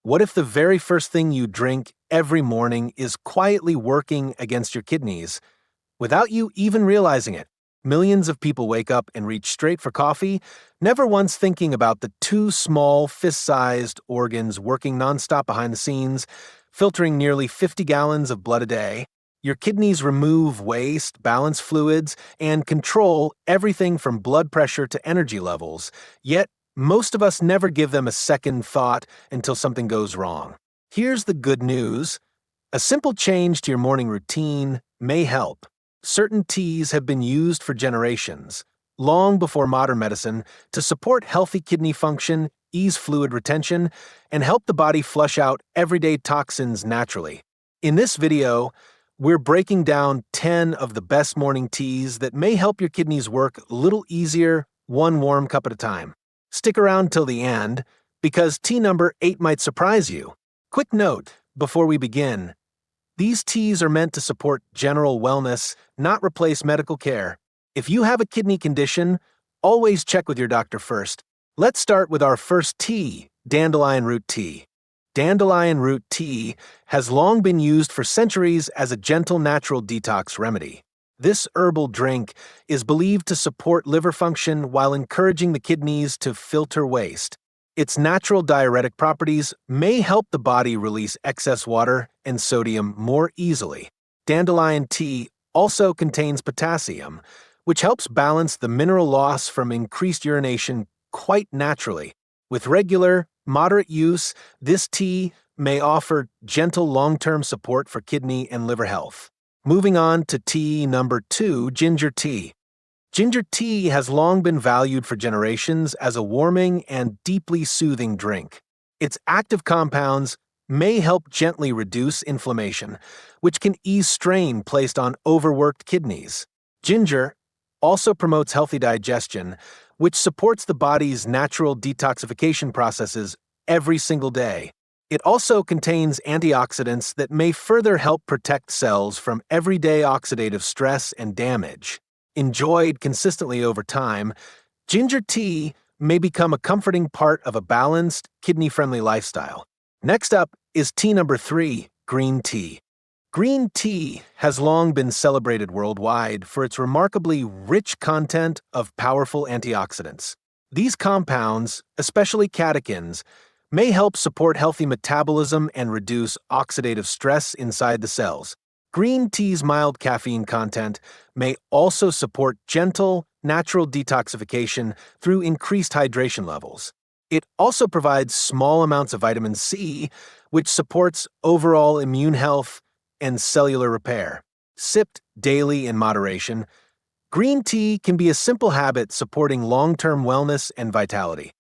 What if the very first thing you drink every morning is quietly working against your kidneys without you even realizing it? Millions of people wake up and reach straight for coffee, never once thinking about the two small, fist-sized organs working nonstop behind the scenes, filtering nearly 50 gallons of blood a day. Your kidneys remove waste, balance fluids, and control everything from blood pressure to energy levels, yet most of us never give them a second thought until something goes wrong. Here's the good news. A simple change to your morning routine may help. Certain teas have been used for generations, long before modern medicine, to support healthy kidney function, ease fluid retention, and help the body flush out everyday toxins naturally. In this video, we're breaking down 10 of the best morning teas that may help your kidneys work a little easier, one warm cup at a time. Stick around till the end, because tea number 8 might surprise you. Quick note before we begin. These teas are meant to support general wellness, not replace medical care. If you have a kidney condition, always check with your doctor first. Let's start with our first tea, dandelion root tea. Dandelion root tea has long been used for centuries as a gentle natural detox remedy. This herbal drink is believed to support liver function while encouraging the kidneys to filter waste. Its natural diuretic properties may help the body release excess water and sodium more easily. Dandelion tea also contains potassium, which helps balance the mineral loss from increased urination quite naturally. With regular, moderate use, this tea may offer gentle long-term support for kidney and liver health. Moving on to tea number 2, ginger tea. Ginger tea has long been valued for generations as a warming and deeply soothing drink. Its active compounds may help gently reduce inflammation, which can ease strain placed on overworked kidneys. Ginger also promotes healthy digestion, which supports the body's natural detoxification processes every single day. It also contains antioxidants that may further help protect cells from everyday oxidative stress and damage. Enjoyed consistently over time, ginger tea may become a comforting part of a balanced, kidney-friendly lifestyle. Next up is tea number 3, green tea. Green tea has long been celebrated worldwide for its remarkably rich content of powerful antioxidants. These compounds, especially catechins, may help support healthy metabolism and reduce oxidative stress inside the cells. Green tea's mild caffeine content may also support gentle, natural detoxification through increased hydration levels. It also provides small amounts of vitamin C, which supports overall immune health and cellular repair. Sipped daily in moderation, green tea can be a simple habit supporting long-term wellness and vitality.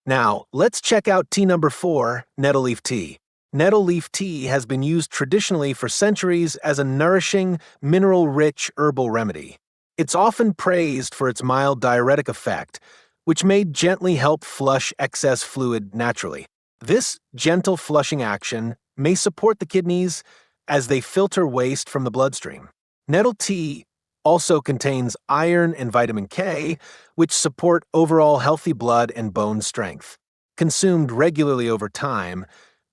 Now, let's check out tea number 4, nettle leaf tea. Nettle leaf tea has been used traditionally for centuries as a nourishing, mineral-rich herbal remedy. It's often praised for its mild diuretic effect, which may gently help flush excess fluid naturally. This gentle flushing action may support the kidneys as they filter waste from the bloodstream. Nettle tea also contains iron and vitamin K, which support overall healthy blood and bone strength. Consumed regularly over time,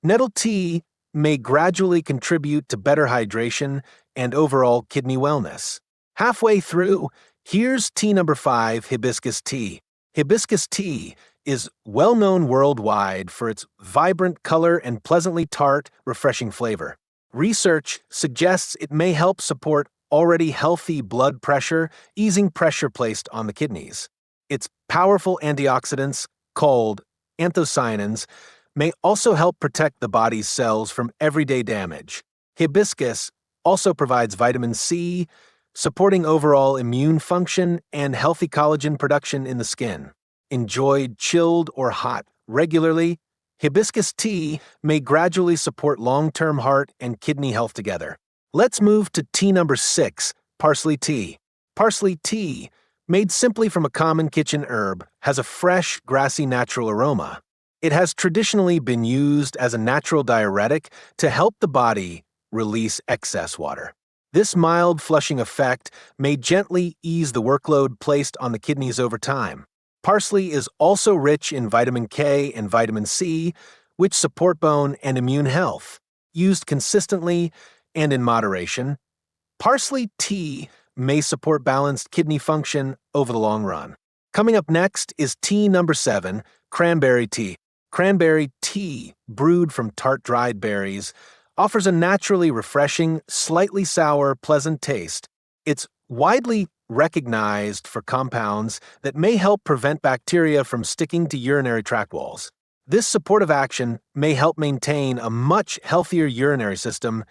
nettle tea may gradually contribute to better hydration and overall kidney wellness. Halfway through, here's tea number 5, hibiscus tea. Hibiscus tea is well known worldwide for its vibrant color and pleasantly tart, refreshing flavor. Research suggests it may help support already healthy blood pressure, easing pressure placed on the kidneys. Its powerful antioxidants, called anthocyanins, may also help protect the body's cells from everyday damage. Hibiscus also provides vitamin C, supporting overall immune function and healthy collagen production in the skin. Enjoyed chilled or hot regularly, hibiscus tea may gradually support long-term heart and kidney health together. Let's move to tea number 6, parsley tea. Parsley tea, made simply from a common kitchen herb, has a fresh, grassy natural aroma. It has traditionally been used as a natural diuretic to help the body release excess water. This mild flushing effect may gently ease the workload placed on the kidneys over time. Parsley is also rich in vitamin K and vitamin C, which support bone and immune health. Used consistently and in moderation, parsley tea may support balanced kidney function over the long run. Coming up next is tea number 7, cranberry tea. Cranberry tea, brewed from tart dried berries, offers a naturally refreshing, slightly sour, pleasant taste. It's widely recognized for compounds that may help prevent bacteria from sticking to urinary tract walls. This supportive action may help maintain a much healthier urinary system,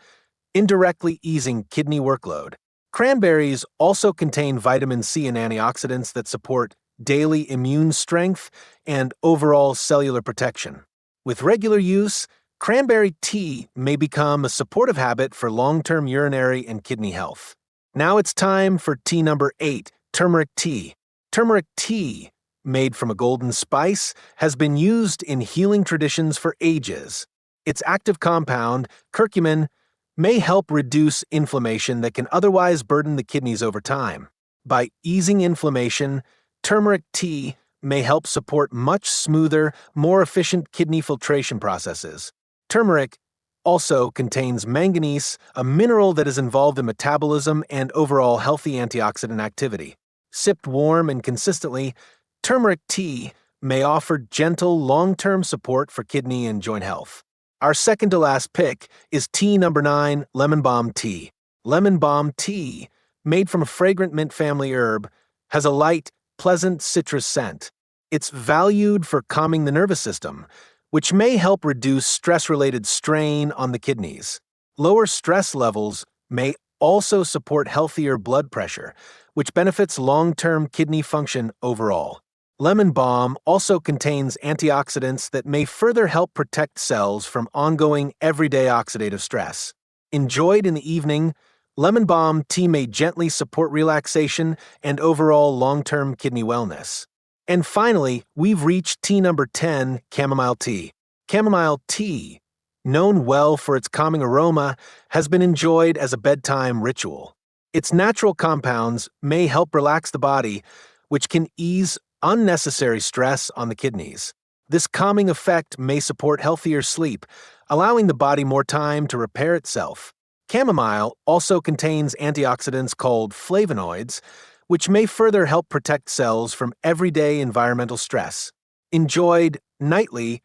indirectly easing kidney workload. Cranberries also contain vitamin C and antioxidants that support daily immune strength and overall cellular protection. With regular use, cranberry tea may become a supportive habit for long-term urinary and kidney health. Now it's time for tea number 8, turmeric tea. Turmeric tea, made from a golden spice, has been used in healing traditions for ages. Its active compound, curcumin, may help reduce inflammation that can otherwise burden the kidneys over time. By easing inflammation, turmeric tea may help support much smoother, more efficient kidney filtration processes. Turmeric also contains manganese, a mineral that is involved in metabolism and overall healthy antioxidant activity. Sipped warm and consistently, turmeric tea may offer gentle, long-term support for kidney and joint health. Our second to last pick is tea number 9, lemon balm tea. Lemon balm tea, made from a fragrant mint family herb, has a light, pleasant citrus scent. It's valued for calming the nervous system, which may help reduce stress-related strain on the kidneys. Lower stress levels may also support healthier blood pressure, which benefits long-term kidney function overall. Lemon balm also contains antioxidants that may further help protect cells from ongoing everyday oxidative stress. Enjoyed in the evening, lemon balm tea may gently support relaxation and overall long-term kidney wellness. And finally, we've reached tea number 10, chamomile tea. Chamomile tea, known well for its calming aroma, has been enjoyed as a bedtime ritual. Its natural compounds may help relax the body, which can ease unnecessary stress on the kidneys. This calming effect may support healthier sleep, allowing the body more time to repair itself. Chamomile also contains antioxidants called flavonoids, which may further help protect cells from everyday environmental stress. Enjoyed nightly,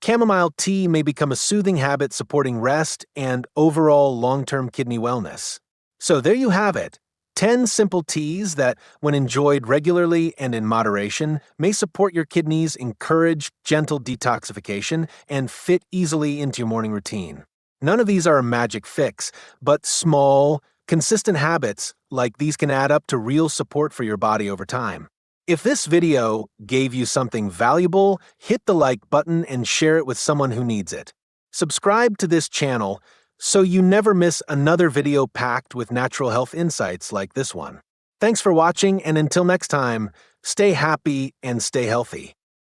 chamomile tea may become a soothing habit supporting rest and overall long-term kidney wellness. So there you have it. 10 simple teas that, when enjoyed regularly and in moderation, may support your kidneys, encourage gentle detoxification, and fit easily into your morning routine. None of these are a magic fix, but small, consistent habits like these can add up to real support for your body over time. If this video gave you something valuable, hit the like button and share it with someone who needs it. Subscribe to this channel so you never miss another video packed with natural health insights like this one. Thanks for watching, and until next time, stay happy and stay healthy.